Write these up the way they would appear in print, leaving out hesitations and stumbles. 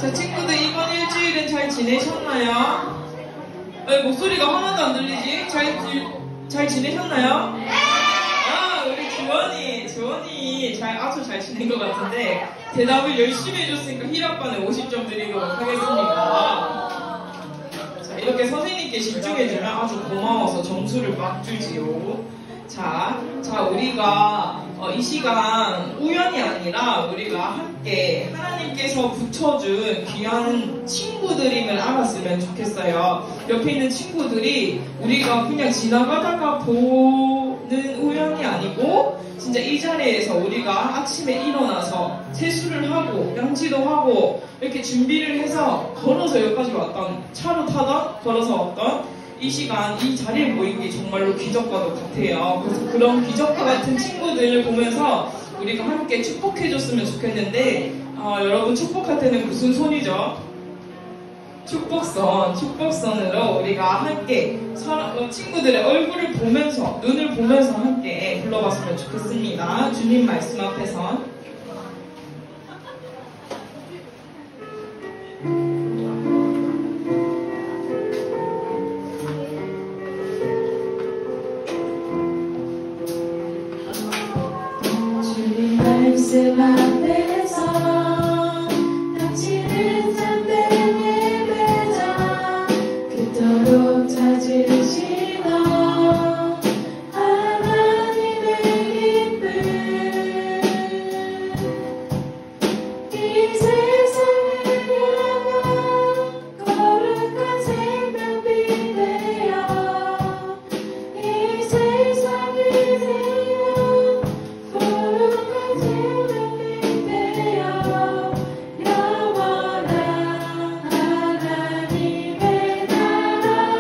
자, 친구들 이번 일주일은 잘 지내셨나요? 왜 목소리가 하나도 안 들리지? 잘 지내셨나요? 아, 우리 주원이 아주 잘 지낸 것 같은데 대답을 열심히 해줬으니까 힐아빠는 50점 드리도록 하겠습니다. 자, 이렇게 선생님께 집중해주면 아주 고마워서 점수를 막 주지요. 자, 우리가 이 시간 우연이 아니라 우리가 함께 하나님께서 붙여준 귀한 친구들임을 알았으면 좋겠어요. 옆에 있는 친구들이 우리가 그냥 지나가다가 보는 우연이 아니고 진짜 이 자리에서 우리가 아침에 일어나서 세수를 하고 양치도 하고 이렇게 준비를 해서 걸어서 여기까지 왔던, 차로 타던 걸어서 왔던 이 시간, 이 자리에 모인 게 정말로 기적과도 같아요. 그래서 그런 기적과 같은 친구들을 보면서 우리가 함께 축복해줬으면 좋겠는데 여러분 축복할 때는 무슨 손이죠? 축복선으로 우리가 함께 친구들의 얼굴을 보면서, 눈을 보면서 함께 불러봤으면 좋겠습니다. 주님 말씀 앞에서. 말씀 앞에서 당신은 참된 예배자 그토록 찾으시던 하나님의 기쁨 이 세상을 향한 거룩한 생명빛 되어 이 세상을 향한 거룩한 생명빛 되어 영원한 하나님의 나라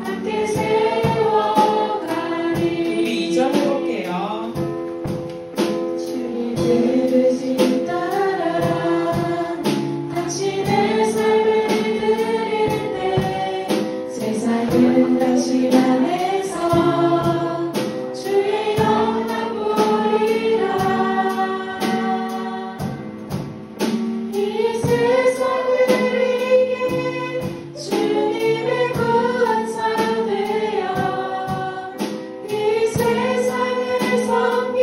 함께 세워가리. 우리 2절 해볼게요. 주님 들으신 따라 당신의 삶을 드릴 때 세상은 당신 안에서 주의 영광 보리라. 이 세상을 이긴 주님의 구원사 되어 이 세상을 섬긴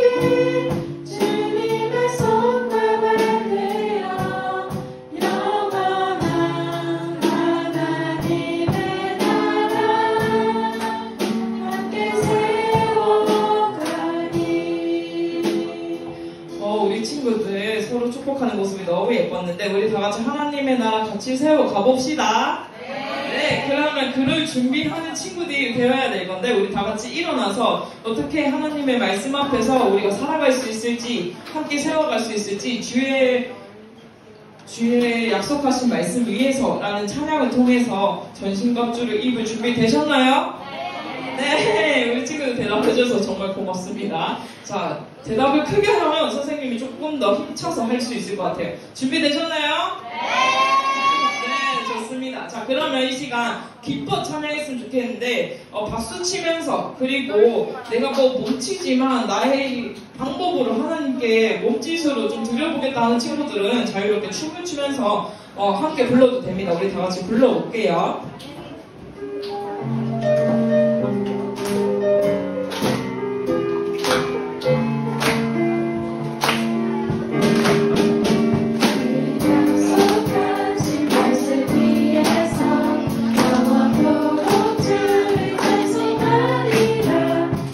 주님의 손가락 되어 영원한 하나님의 나라 함께 세워가니. 우리 친구들 서로 축복하는 모습이 너무 예뻤는데 우리 다 같이 하나님의 나라 같이 세워 가봅시다. 네, 그러면 글을 준비하는 친구들이 되어야 될 건데 우리 다 같이 일어나서 어떻게 하나님의 말씀 앞에서 우리가 살아갈 수 있을지, 함께 세워갈 수 있을지 주의 약속하신 말씀 위에서라는 찬양을 통해서 전신갑주를 입을 준비 되셨나요? 네, 우리 친구들 대답해줘서 정말 고맙습니다. 자, 대답을 크게 하면 선생님이 조금 더 힘차서 할 수 있을 것 같아요. 준비되셨나요? 네, 좋습니다. 자, 그러면 이 시간 기뻐 찬양했으면 좋겠는데 박수 치면서, 그리고 내가 뭐 몸치지만 나의 방법으로 하나님께 몸짓으로 좀 드려보겠다 하는 친구들은 자유롭게 춤을 추면서 함께 불러도 됩니다. 우리 다 같이 불러볼게요. 약속하신 말씀 위에서 영원토록 주를 찬송하리라.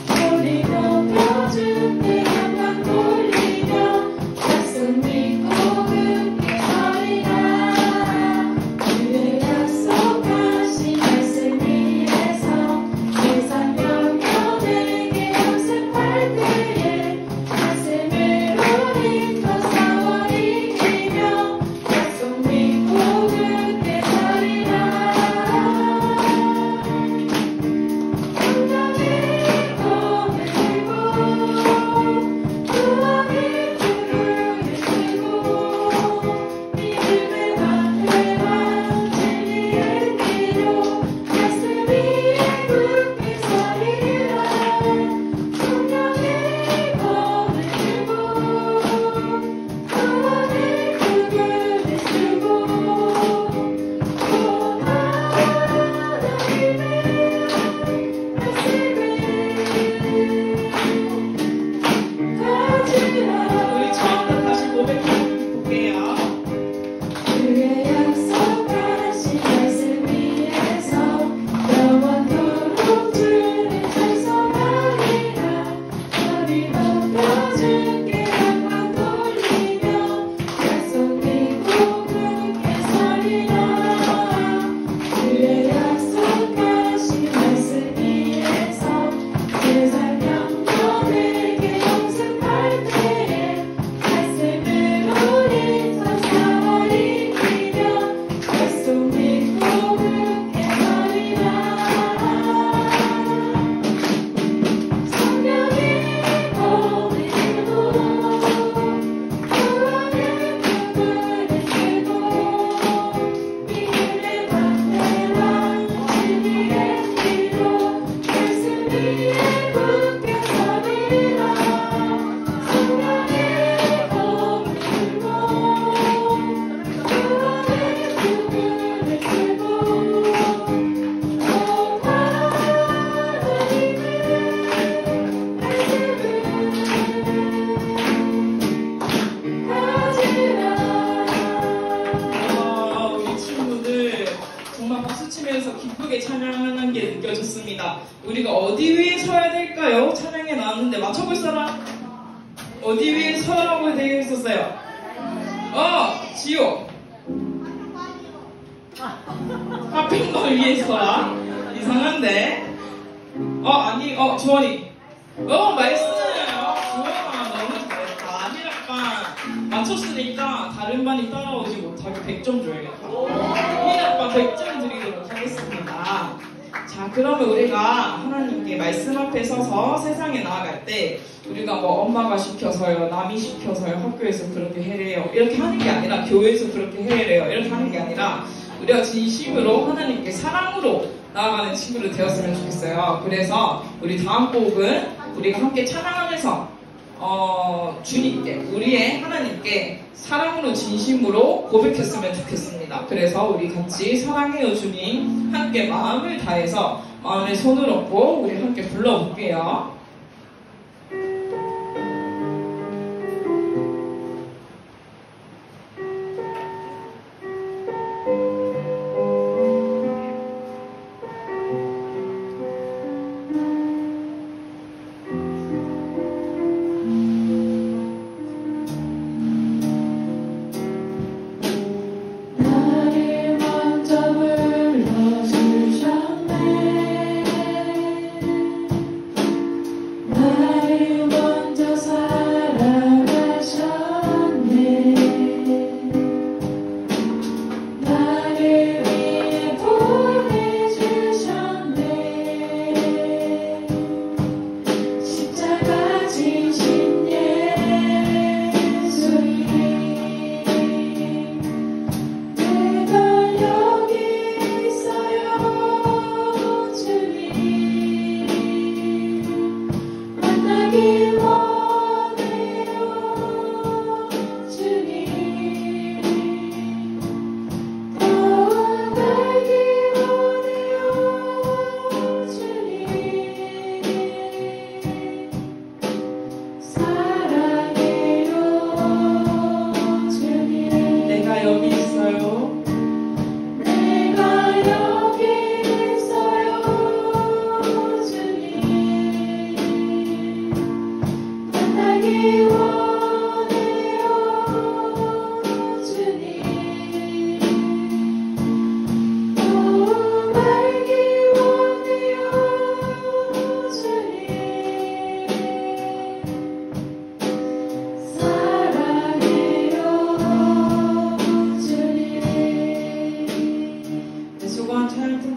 소리 높여 주께 영광 돌리며 약속 믿고 굳게 서리라. 주의 약속하신 어디 위에 서라고 되어 있었어요? 지호. 카페인거 위에 서라. 이상한데. 아니, 주원이. 말씀해요. 주원아, 너무 잘했다. 아니라빠 맞췄으니까 다른 반이 따라오지 못하게 100점 줘야겠다. 아니라빠 100점 드리도록 하겠습니다. 자, 그러면 우리가 하나님께 말씀 앞에 서서 세상에 나아갈 때 우리가 뭐 엄마가 시켜서요, 남이 시켜서요, 학교에서 그렇게 해래요 이렇게 하는 게 아니라, 교회에서 그렇게 해래요 이렇게 하는 게 아니라, 우리가 진심으로 하나님께 사랑으로 나아가는 친구를 되었으면 좋겠어요. 그래서 우리 다음 곡은 우리가 함께 찬양하면서 주님께, 우리의 하나님께 사랑으로 진심으로 고백했으면 좋겠습니다. 그래서 우리 같이 사랑해요 주님 함께 마음을 다해서 마음에 손을 얹고 우리 함께 불러볼게요.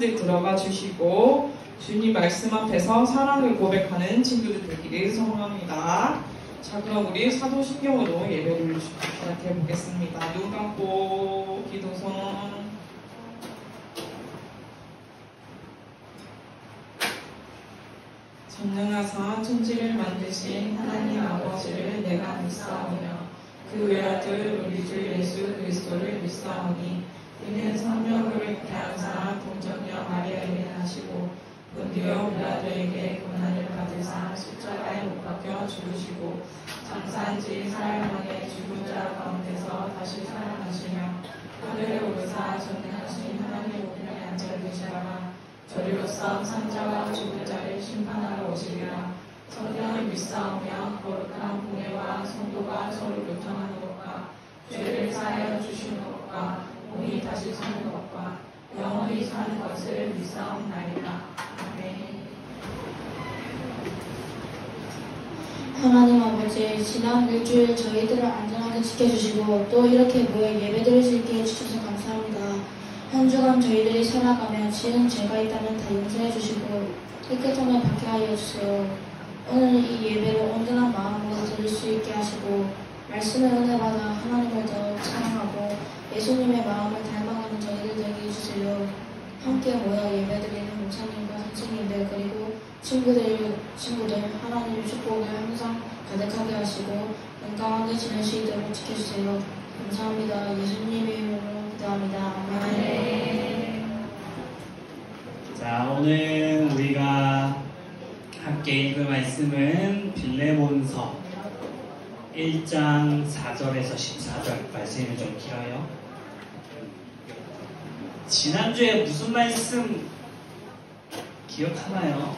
들어가 주시고 주님 말씀 앞에서 사랑을 고백하는 친구들 되기를 소원합니다. 자, 그럼 우리 사도신경으로 예배를 시작해 보겠습니다. 눈 감고 기도선. 전능하사 천지를 만드신 하나님 아버지를 내가 믿사오며 그 외아들 우리 주 예수 그리스도를 믿사오니 이는 성령으로 잉태한 사 동정녀 마리아에게 나시고 본디오 빌라도에게 고난을 받으사 십자가에 못 박혀 죽으시고 장사한 지 사흘 만에 죽은 자 가운데서 다시 살아나시며 하늘에 오르사 전능하신 하나님의 우편에 앉아 계시다가 저리로서 산자와 죽은 자를 심판하러 오시리라. 성령을 믿사오며 거룩한 공예와 성도가 서로 교통하는 것과 죄를 사하여 주시는 것과 몸이 다시 사는 것과 영원히 사는 것을 믿사옵나이다. 아멘. 하나님 아버지, 지난 일주일 저희들을 안전하게 지켜주시고 또 이렇게 모여 예배드릴 수 있게 해주셔서 감사합니다. 한 주간 저희들이 살아가며 지은 죄가 있다면 다 용서해 주시고 깨끗함을 받게 하여 주세요. 오늘 이 예배를 온전한 마음으로 드릴 수 있게 하시고 말씀의 은혜 받아 하나님을 더 사랑하고 예수님의 마음을 닮아가는 저희들 되게 해주세요. 함께 모여 예배드리는 목사님과 선생님들 그리고 친구들 하나님의 축복을 항상 가득하게 하시고 건강하게 지낼 수 있도록 지켜주세요. 감사합니다. 예수님의 이름으로 기도합니다. 아멘. 자, 오늘 우리가 함께 읽을 말씀은 빌레몬서 1장 4절에서 14절 말씀이 좀 길어요. 지난주에 무슨 말씀 기억하나요?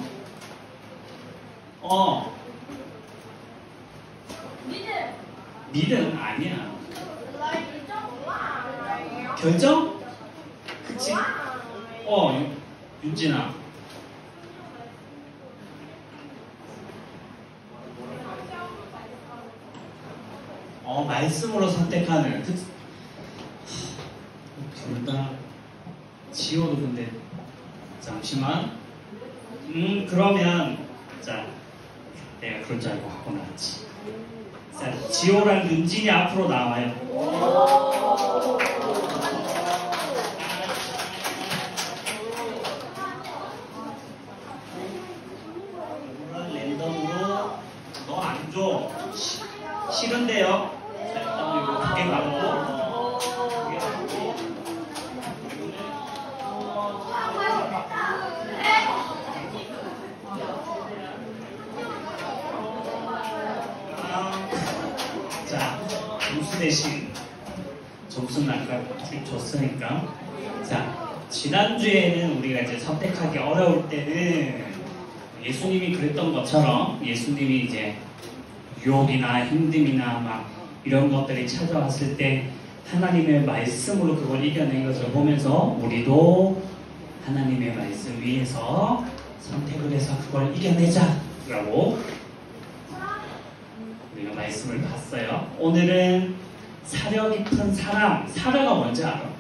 믿음 아니야. 결정? 그치? 윤진아. 말씀으로 선택하는. 둘다 지호도 근데 잠시만. 그러면 자, 내가 그럴 줄 알고 하고 나왔지. 자, 지호랑 윤진이 앞으로 나와요. 랜덤으로 너 안 줘. 싫은데요. 자, 일단 이거 두개 받고, 두개 받고. 자, 점수 대신 점수는 아까 줬으니까. 자, 지난주에는 우리가 이제 선택하기 어려울 때는 예수님이 그랬던 것처럼 예수님이 이제 유혹이나 힘듦이나 막 이런 것들이 찾아왔을 때 하나님의 말씀으로 그걸 이겨낸 것을 보면서 우리도 하나님의 말씀 위에서 선택을 해서 그걸 이겨내자라고 우리가 말씀을 봤어요. 오늘은 사려 깊은 사랑. 사려가 뭔지 알아?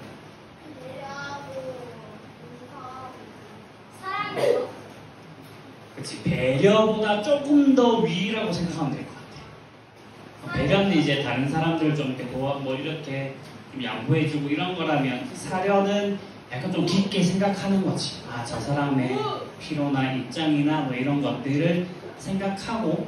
그치, 배려보다 조금 더 위라고 생각하면 될 것 같아. 배려는 이제 다른 사람들 좀 이렇게 뭐 이렇게 좀 양보해주고 이런 거라면, 사려는 약간 좀 깊게 생각하는 거지. 아, 저 사람의 필요나 입장이나 뭐 이런 것들을 생각하고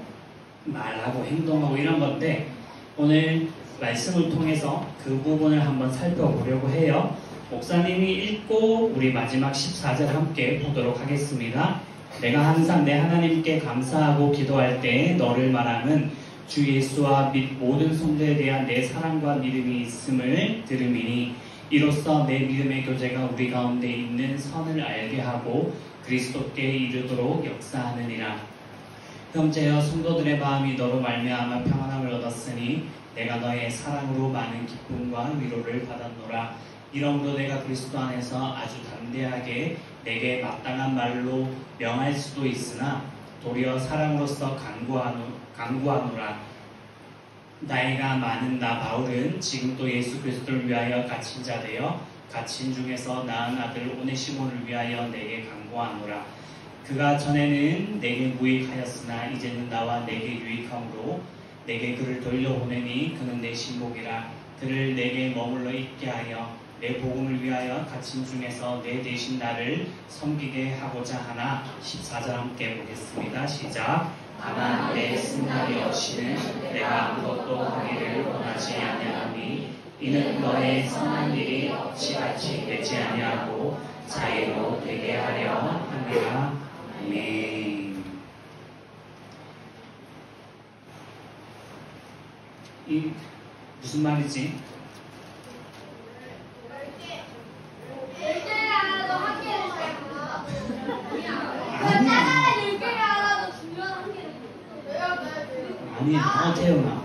말하고 행동하고 이런 건데, 오늘 말씀을 통해서 그 부분을 한번 살펴보려고 해요. 목사님이 읽고 우리 마지막 14절 함께 보도록 하겠습니다. 내가 항상 내 하나님께 감사하고 기도할 때 너를 말하는 주 예수와 및 모든 성도에 대한 내 사랑과 믿음이 있음을 들음이니, 이로써 내 믿음의 교제가 우리 가운데 있는 선을 알게 하고 그리스도께 이르도록 역사하느니라. 형제여, 성도들의 마음이 너로 말미암아 평안함을 얻었으니 내가 너의 사랑으로 많은 기쁨과 위로를 받았노라. 이러므로 내가 그리스도 안에서 아주 담대하게 내게 마땅한 말로 명할 수도 있으나 도리어 사랑으로서 강구하노라. 나이가 많은 나 바울은 지금도 예수 그리스도를 위하여 갇힌 자 되어 갇힌 중에서 낳은 아들 오네시모를 위하여 내게 강구하노라. 그가 전에는 내게 무익하였으나 이제는 나와 내게 유익함으로 내게 그를 돌려보내니 그는 내 신복이라. 그를 내게 머물러 있게 하여 내 복음을 위하여 갇힌 중에서 내 대신 나를 섬기게 하고자 하나. 14절 함께 보겠습니다. 시작. 다만 내 승낙이 없이는 내가 아무것도 하기를 원하지 아니하니 이는 너의 선한 일이 억지같이 되지 아니하고 자유로 되게 하려 함이라. 아멘. 이 무슨 말이지? 아니야, 태연아.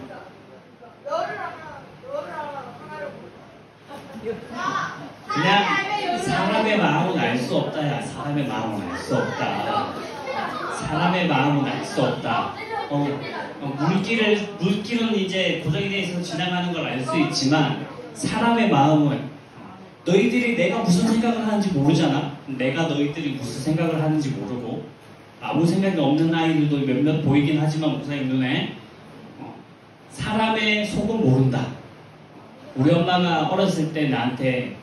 그냥 사람의 마음은 알 수 없다. 야, 사람의 마음은 알 수 없다. 사람의 마음은 알 수 없다. 물길은 이제 고정이 돼 있어서 지나가는 걸 알 수 있지만 사람의 마음은, 너희들이 내가 무슨 생각을 하는지 모르잖아. 내가 너희들이 무슨 생각을 하는지 모르고, 아무 생각이 없는 아이들도 몇몇 보이긴 하지만 목사님 눈에 사람의 속은 모른다. 우리 엄마가 어렸을 때 나한테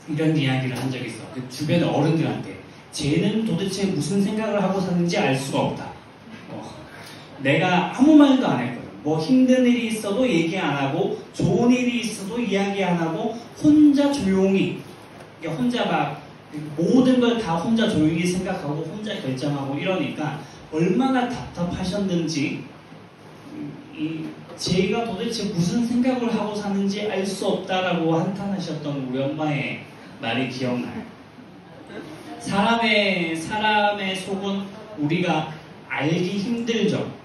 이런 이야기를 한 적이 있어. 그 주변의 어른들한테 쟤는 도대체 무슨 생각을 하고 사는지 알 수가 없다. 내가 아무 말도 안 했거든. 뭐 힘든 일이 있어도 얘기 안 하고 좋은 일이 있어도 이야기 안 하고 혼자 조용히, 그러니까 혼자 막 모든 걸 다 혼자 조용히 생각하고 혼자 결정하고 이러니까 얼마나 답답하셨는지, 제가 도대체 무슨 생각을 하고 사는지 알 수 없다라고 한탄하셨던 우리 엄마의 말이 기억나요. 사람의 속은 우리가 알기 힘들죠.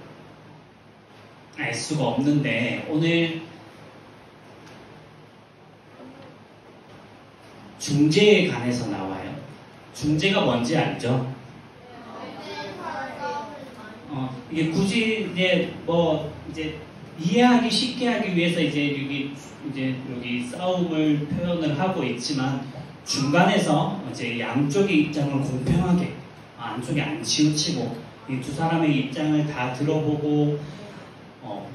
알 수가 없는데 오늘 중재에 관해서 나와요. 중재가 뭔지 알죠? 이게 굳이 이제 이해하기 쉽게 하기 위해서 여기 싸움을 표현을 하고 있지만 중간에서 이제 양쪽의 입장을 공평하게 안쪽에 안 치우치고 이 두 사람의 입장을 다 들어보고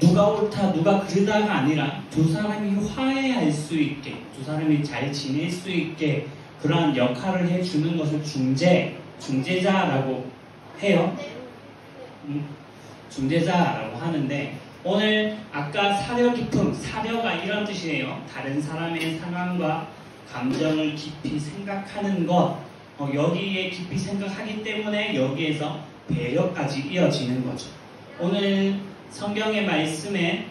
누가 옳다 누가 그르다가 아니라 두 사람이 화해할 수 있게 두 사람이 잘 지낼 수 있게 그러한 역할을 해주는 것을 중재자라고 해요. 중재자라고 하는데 오늘 아까 사려 깊음, 사려가 이런 뜻이에요. 다른 사람의 상황과 감정을 깊이 생각하는 것 여기에 깊이 생각하기 때문에 여기에서 배려까지 이어지는 거죠. 오늘 성경의 말씀에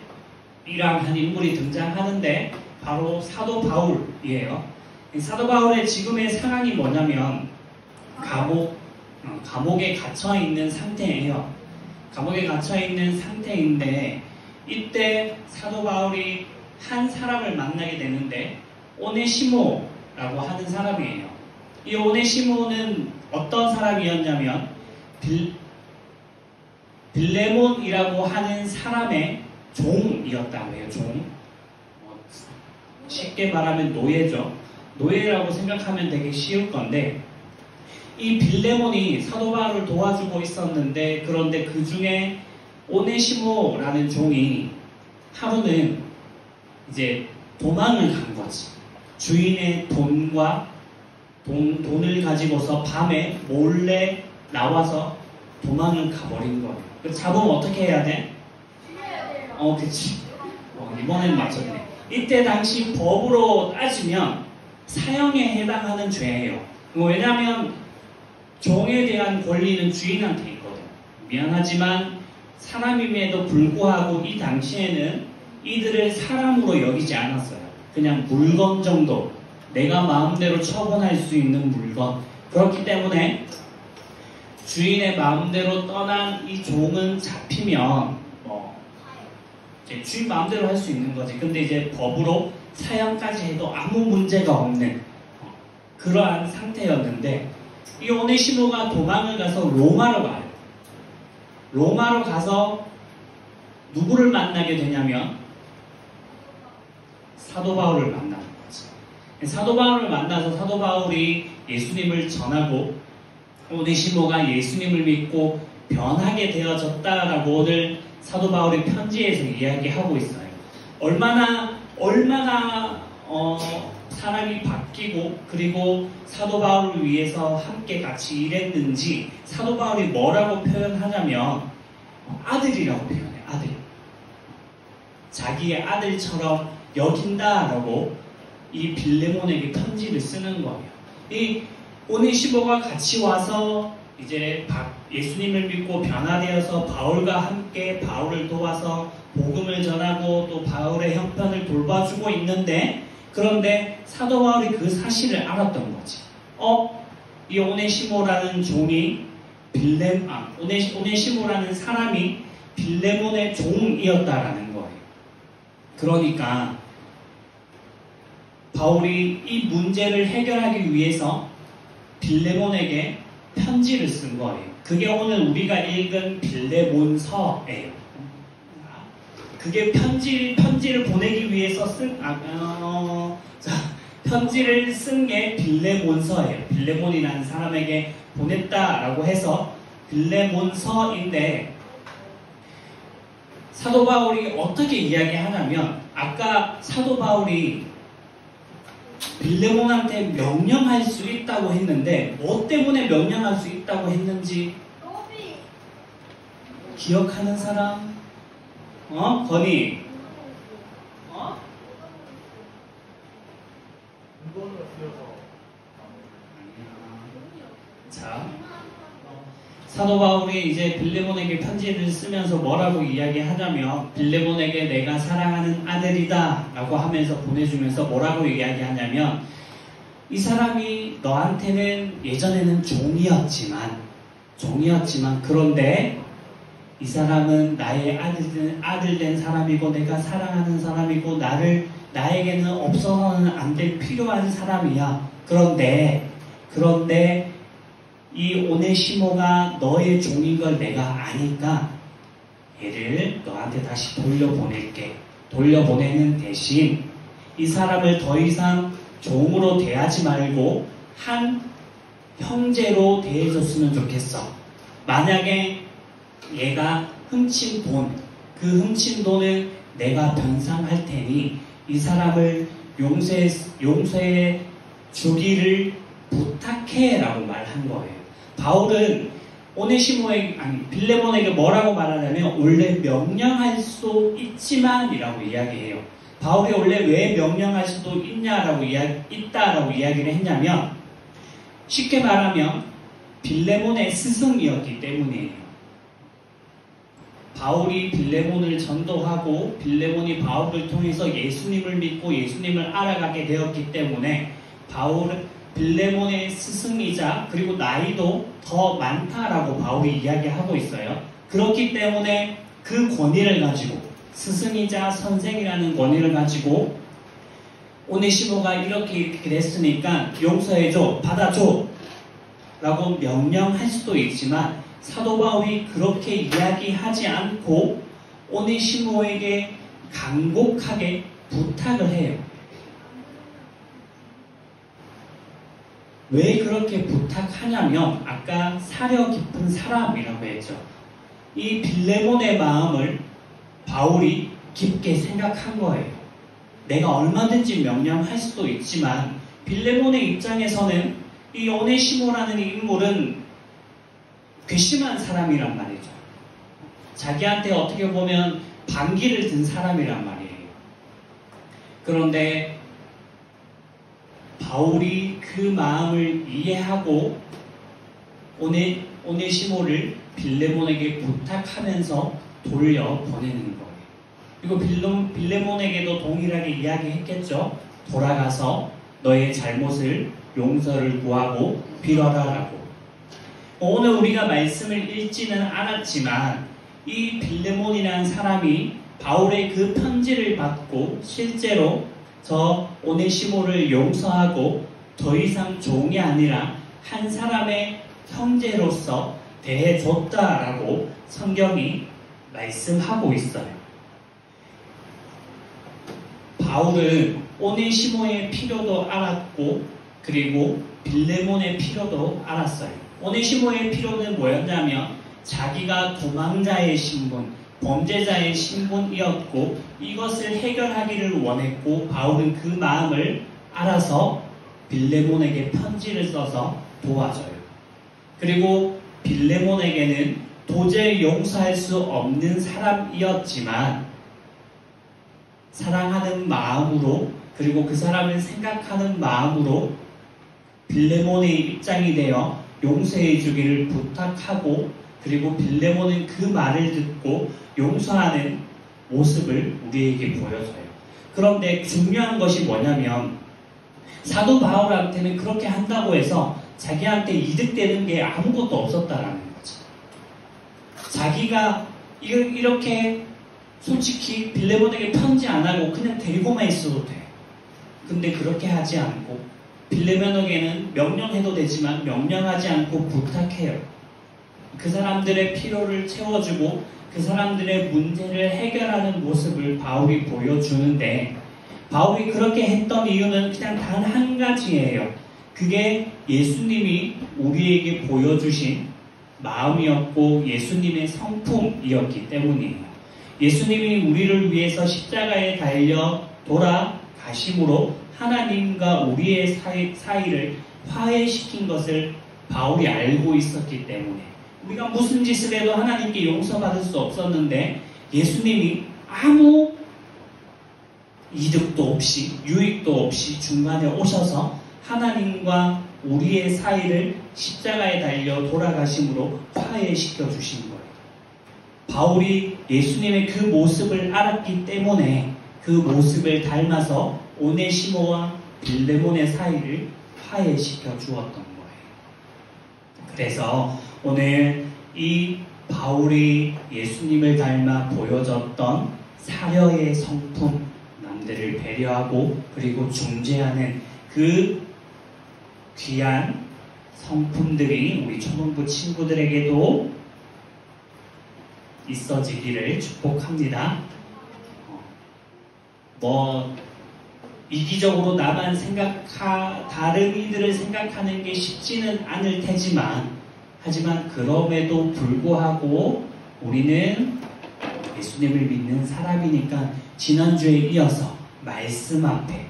이랑 한 인물이 등장하는데 바로 사도 바울이에요. 사도 바울의 지금의 상황이 뭐냐면 감옥에 갇혀 있는 상태예요. 감옥에 갇혀 있는 상태인데 이때 사도 바울이 한 사람을 만나게 되는데 오네시모라고 하는 사람이에요. 이 오네시모는 어떤 사람이었냐면 빌레몬이라고 하는 사람의 종이었다고 해요. 종. 쉽게 말하면 노예죠. 노예라고 생각하면 되게 쉬울 건데 이 빌레몬이 사도 바울을 도와주고 있었는데 그런데 그 중에 오네시모라는 종이 하루는 이제 도망을 간 거지. 주인의 돈을 가지고서 밤에 몰래 나와서 도망을 가버린 거예요. 잡으면 어떻게 해야 돼? 그치. 이번엔 맞췄네. 이때 당시 법으로 따지면 사형에 해당하는 죄예요. 왜냐하면 종에 대한 권리는 주인한테 있거든. 미안하지만 사람임에도 불구하고 이 당시에는 이들을 사람으로 여기지 않았어요. 그냥 물건 정도. 내가 마음대로 처분할 수 있는 물건. 그렇기 때문에 주인의 마음대로 떠난 이 종은 잡히면 이제 주인 마음대로 할 수 있는 거지. 근데 이제 법으로 사형까지 해도 아무 문제가 없는 그러한 상태였는데 이 오네시모가 도망을 가서 로마로 가요. 로마로 가서 누구를 만나게 되냐면 사도 바울을 만나는 거지. 사도 바울을 만나서 사도 바울이 예수님을 전하고 오네시모가 예수님을 믿고 변하게 되어졌다라고 오늘 사도 바울의 편지에서 이야기하고 있어요. 얼마나 사람이 바뀌고 그리고 사도 바울을 위해서 함께 같이 일했는지 사도 바울이 뭐라고 표현하냐면 아들이라고 표현해요. 아들. 자기의 아들처럼 여긴다라고 이 빌레몬에게 편지를 쓰는 거예요. 이 오네시모가 같이 와서 이제 예수님을 믿고 변화되어서 바울과 함께 바울을 도와서 복음을 전하고 또 바울의 형편을 돌봐주고 있는데 그런데 사도 바울이 그 사실을 알았던 거지. 이 오네시모라는 종이 오네시모라는 사람이 빌레몬의 종이었다라는 거예요. 그러니까 바울이 이 문제를 해결하기 위해서 빌레몬에게 편지를 쓴 거예요. 그게 오늘 우리가 읽은 빌레몬서예요. 그게 편지를 보내기 위해서 편지를 쓴 게 빌레몬서예요. 빌레몬이라는 사람에게 보냈다라고 해서 빌레몬서인데 사도 바울이 어떻게 이야기하냐면 아까 사도 바울이 빌레몬한테 명령할 수 있다고 했는데 뭐 때문에 명령할 수 있다고 했는지 기억하는 사람? 건이? 자, 사도 바울이 이제 빌레몬에게 편지를 쓰면서 뭐라고 이야기하냐면 빌레몬에게 내가 사랑하는 아들이다 라고 하면서 보내주면서 뭐라고 이야기하냐면 이 사람이 너한테는 예전에는 종이었지만 그런데 이 사람은 나의 아들 된 사람이고 내가 사랑하는 사람이고 나에게는 없어서는 안 될 필요한 사람이야. 그런데 이 오네시모가 너의 종인 걸 내가 아니까 얘를 너한테 다시 돌려보낼게. 돌려보내는 대신 이 사람을 더 이상 종으로 대하지 말고 한 형제로 대해줬으면 좋겠어. 만약에 얘가 훔친 돈, 그 훔친 돈을 내가 변상할 테니 이 사람을 용서해 주기를 부탁해 라고 말한 거예요. 바울은 빌레몬에게 뭐라고 말하냐면 원래 명령할 수 있지만 이라고 이야기해요. 바울이 원래 왜 명령할 수도 있다라고 이야기를 했냐면 쉽게 말하면 빌레몬의 스승이었기 때문이에요. 바울이 빌레몬을 전도하고 빌레몬이 바울을 통해서 예수님을 믿고 예수님을 알아가게 되었기 때문에 바울은 빌레몬의 스승이자 그리고 나이도 더 많다라고 바울이 이야기하고 있어요. 그렇기 때문에 그 권위를 가지고 스승이자 선생이라는 권위를 가지고 오네시모가 이렇게 됐으니까 용서해줘, 받아줘 라고 명령할 수도 있지만 사도 바울이 그렇게 이야기하지 않고 오네시모에게 간곡하게 부탁을 해요. 왜 그렇게 부탁하냐면 아까 사려 깊은 사람이라고 했죠. 이 빌레몬의 마음을 바울이 깊게 생각한 거예요. 내가 얼마든지 명령할 수도 있지만 빌레몬의 입장에서는 이 오네시모라는 인물은 괘씸한 사람이란 말이죠. 자기한테 어떻게 보면 반기를 든 사람이란 말이에요. 그런데 바울이 그 마음을 이해하고 오네시모를 빌레몬에게 부탁하면서 돌려보내는 거예요. 그리고 빌레몬에게도 동일하게 이야기했겠죠. 돌아가서 너의 잘못을 용서를 구하고 빌어라라고. 오늘 우리가 말씀을 읽지는 않았지만 이 빌레몬이라는 사람이 바울의 그 편지를 받고 실제로 저 오네시모를 용서하고 더 이상 종이 아니라 한 사람의 형제로서 대해줬다라고 성경이 말씀하고 있어요. 바울은 오네시모의 필요도 알았고 그리고 빌레몬의 필요도 알았어요. 오네시모의 필요는 뭐였냐면 자기가 도망자의 신분, 범죄자의 신분이었고 이것을 해결하기를 원했고 바울은 그 마음을 알아서 빌레몬에게 편지를 써서 도와줘요. 그리고 빌레몬에게는 도저히 용서할 수 없는 사람이었지만 사랑하는 마음으로 그리고 그 사람을 생각하는 마음으로 빌레몬의 입장이 되어 용서해 주기를 부탁하고 그리고 빌레몬은 그 말을 듣고 용서하는 모습을 우리에게 보여줘요. 그런데 중요한 것이 뭐냐면 사도 바울한테는 그렇게 한다고 해서 자기한테 이득되는 게 아무것도 없었다라는 거죠. 자기가 이렇게 솔직히 빌레몬에게 편지 안 하고 그냥 데리고만 있어도 돼. 근데 그렇게 하지 않고 빌레몬에게는 명령해도 되지만 명령하지 않고 부탁해요. 그 사람들의 필요를 채워주고 그 사람들의 문제를 해결하는 모습을 바울이 보여주는데 바울이 그렇게 했던 이유는 그냥 단 한 가지예요. 그게 예수님이 우리에게 보여주신 마음이었고 예수님의 성품이었기 때문이에요. 예수님이 우리를 위해서 십자가에 달려 돌아가심으로 하나님과 우리의 사이를 화해시킨 것을 바울이 알고 있었기 때문에 우리가 무슨 짓을 해도 하나님께 용서받을 수 없었는데 예수님이 아무 이득도 없이 유익도 없이 중간에 오셔서 하나님과 우리의 사이를 십자가에 달려 돌아가심으로 화해시켜 주신 거예요. 바울이 예수님의 그 모습을 알았기 때문에 그 모습을 닮아서 오네시모와 빌레몬의 사이를 화해시켜 주었던 거예요. 그래서 오늘 이 바울이 예수님을 닮아 보여줬던 사려의 성품, 남들을 배려하고 그리고 중재하는 그 귀한 성품들이 우리 초등부 친구들에게도 있어지기를 축복합니다. 이기적으로 나만 다른 이들을 생각하는 게 쉽지는 않을 테지만, 하지만 그럼에도 불구하고 우리는 예수님을 믿는 사람이니까 지난주에 이어서 말씀 앞에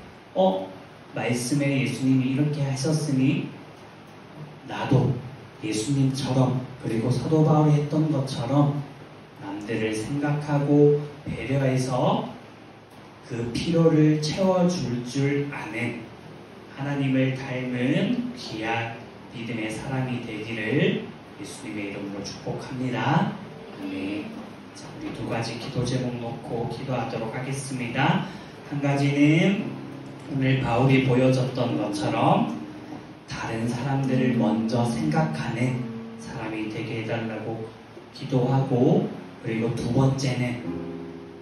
말씀에 예수님이 이렇게 하셨으니 나도 예수님처럼, 그리고 사도 바울이 했던 것처럼 남들을 생각하고 배려해서 그 필요를 채워줄 줄 아는 하나님을 닮은 귀한 믿음의 사람이 되기를 예수님의 이름으로 축복합니다. 아멘. 자, 우리 두 가지 기도 제목 놓고 기도하도록 하겠습니다. 한 가지는 오늘 바울이 보여줬던 것처럼 다른 사람들을 먼저 생각하는 사람이 되게 해달라고 기도하고, 그리고 두 번째는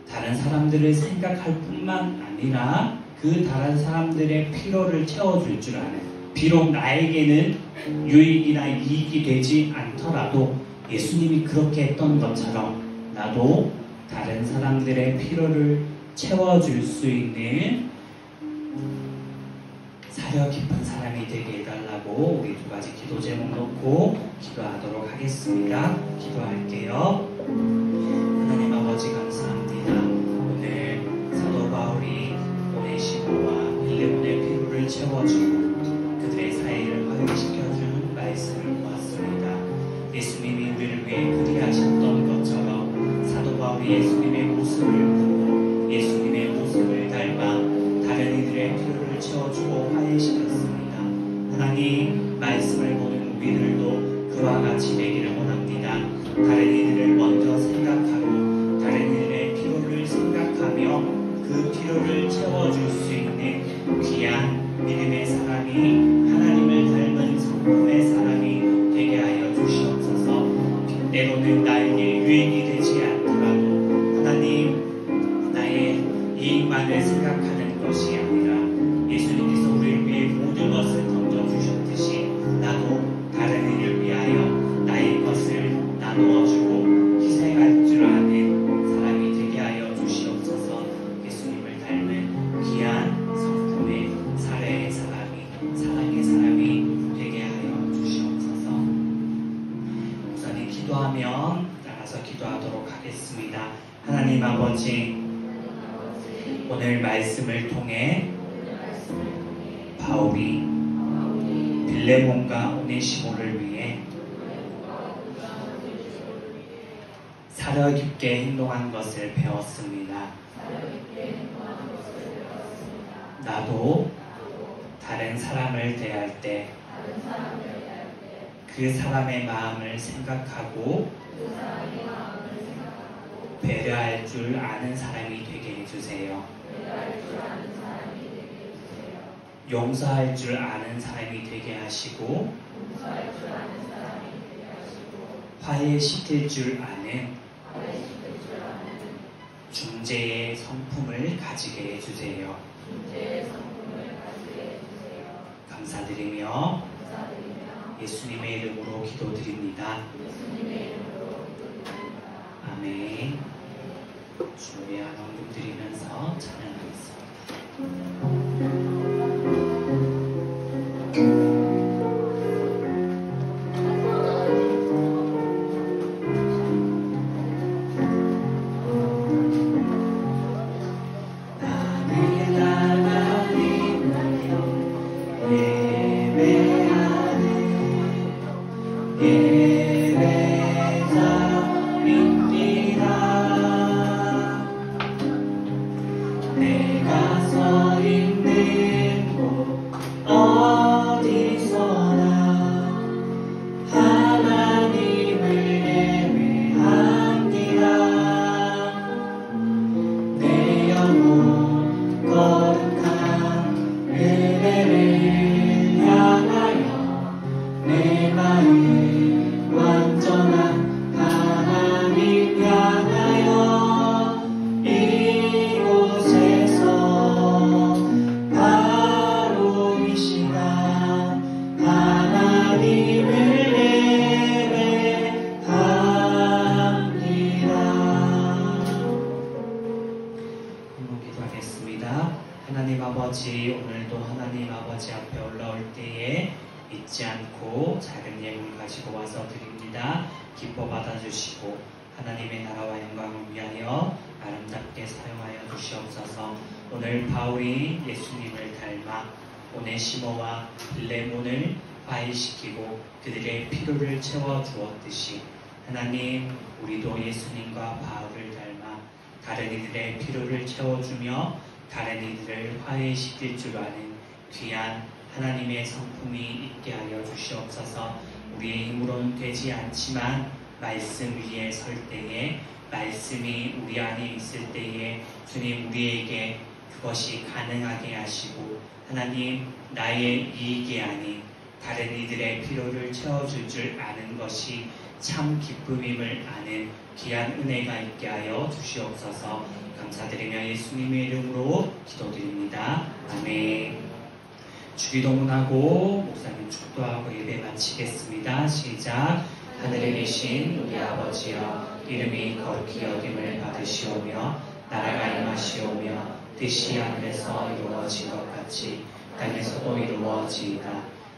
다른 사람들을 생각할 뿐만 아니라 그 다른 사람들의 필요를 채워줄 줄 아는, 비록 나에게는 유익이나 이익이 되지 않더라도 예수님이 그렇게 했던 것처럼 나도 다른 사람들의 필요를 채워줄 수 있는 사려 깊은 사람이 되게 해달라고 우리 두 가지 기도 제목 놓고 기도하도록 하겠습니다. 기도할게요. 하나님 아버지 감사합니다. 오늘 사도 바울이 오네시모와 빌레몬의 필요를 채워주고 그들의 사이를 화해시켜주는 말씀을 보았습니다. 예수님이 우리를 위해 그리하셨던 것처럼 사도 바울이 예수님의 모습을 보고 예수님의 모습을 닮아 다른 이들의 필요를 채워주고 화해시켰습니다. 하나님, 말씀을 보는 우리들도 그와 같이 되기를 원합니다. 다른 이들을 먼저 생각하고 다른 이들의 필요를 생각하며 그 필요를 채워줄 수 있는 귀한 믿음의 사람이, 하나님을 닮은 성품의 사람이 되게 하여 주시옵소서. 때로는 나에게 유익이 되지 않더라도 하나님, 나의 이익만을 생각하는 것이 아니라 예수님께서 우리를 위해 모든 것을 던져주셨듯이 나도 다른 이를 위하여 나의 것을 나누어주고 희생할 줄 아는 사람이 되게 하여 주시옵소서. 예수님을 닮은 귀한 성품의 사랑의 사람이 되게 하여 주시옵소서. 우선 기도하면 따라서 기도하도록 하겠습니다. 하나님 아버지, 오늘 말씀을 통해 바울이 빌레몬과 오네시모를 위해 사려 깊게 행동한 것을 배웠습니다. 나도 다른 사람을 대할 때 그 사람의 마음을 생각하고 배려할 줄 아는 사람이 되게 해주세요. 용서할 줄 아는 사람이 되게 하시고 화해시킬 줄 아는 중재의 성품을 가지게 해주세요. 감사드리며 예수님의 이름으로 기도드립니다. 아멘. 주의 헌금 드리면서 찬양하겠습니다. 완전한 하나님 하나님 아버지, 오늘도 하나님 아버지 앞에 올라올 때에 잊지 않고 작은 예물 가지고 와서 드립니다. 기뻐 받아주시고 하나님의 나라와 영광을 위하여 아름답게 사용하여 주시옵소서. 오늘 바울이 예수님을 닮아 오네시모와 빌레몬을 화해시키고 그들의 필요를 채워 주었듯이 하나님, 우리도 예수님과 바울을 닮아 다른 이들의 필요를 채워주며 다른 이들을 화해시킬 줄 아는 귀한 하나님의 성품이 있게 하여 주시옵소서. 우리의 힘으로는 되지 않지만 말씀 위에 설 때에, 말씀이 우리 안에 있을 때에 주님 우리에게 그것이 가능하게 하시고 하나님, 나의 이익이 아닌 다른 이들의 필요를 채워줄 줄 아는 것이 참 기쁨임을 아는 귀한 은혜가 있게 하여 주시옵소서. 감사드리며 예수님의 이름으로 기도드립니다. 아멘. 주기도문하고 목사님 축도하고 예배 마치겠습니다. 시작. 하늘에 계신 우리 아버지여, 이름이 거룩히 여김을 받으시오며 나라가 임하시오며 뜻이 하늘에서 이루어진 것 같이 땅에서도 이루어지이다.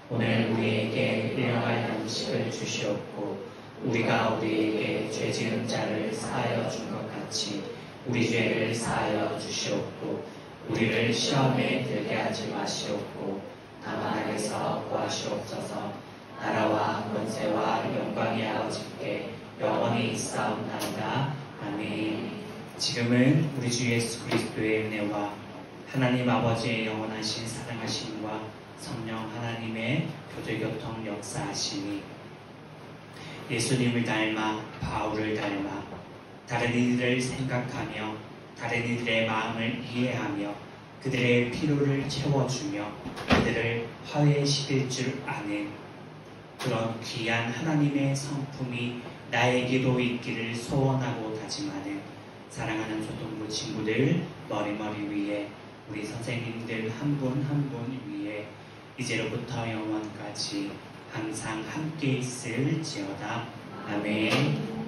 오늘 우리에게 일용할 양식을 주시옵고 우리가 우리에게 죄 지은 자를 사하여 준 것 같이 우리 죄를 사하여 주시옵고 우리를 시험에 들게 하지 마시옵고 다만 악에서 구하시옵소서. 나라와 권세와 영광이 아버지께 영원히 있사옵나이다. 아멘. 지금은 우리 주 예수 그리스도의 은혜와 하나님 아버지의 영원하신 사랑하심과 성령 하나님의 교제교통 역사하심이 예수님을 닮아 바울을 닮아 다른 이들을 생각하며 다른 이들의 마음을 이해하며 그들의 필요를 채워주며 그들을 화해시킬 줄 아는 그런 귀한 하나님의 성품이 나에게도 있기를 소원하고 다짐하는 사랑하는 초등부 친구들 머리머리 위에 우리 선생님들 한 분 한 분 위에 이제로부터 영원까지 항상 함께 있을지어다. 아멘.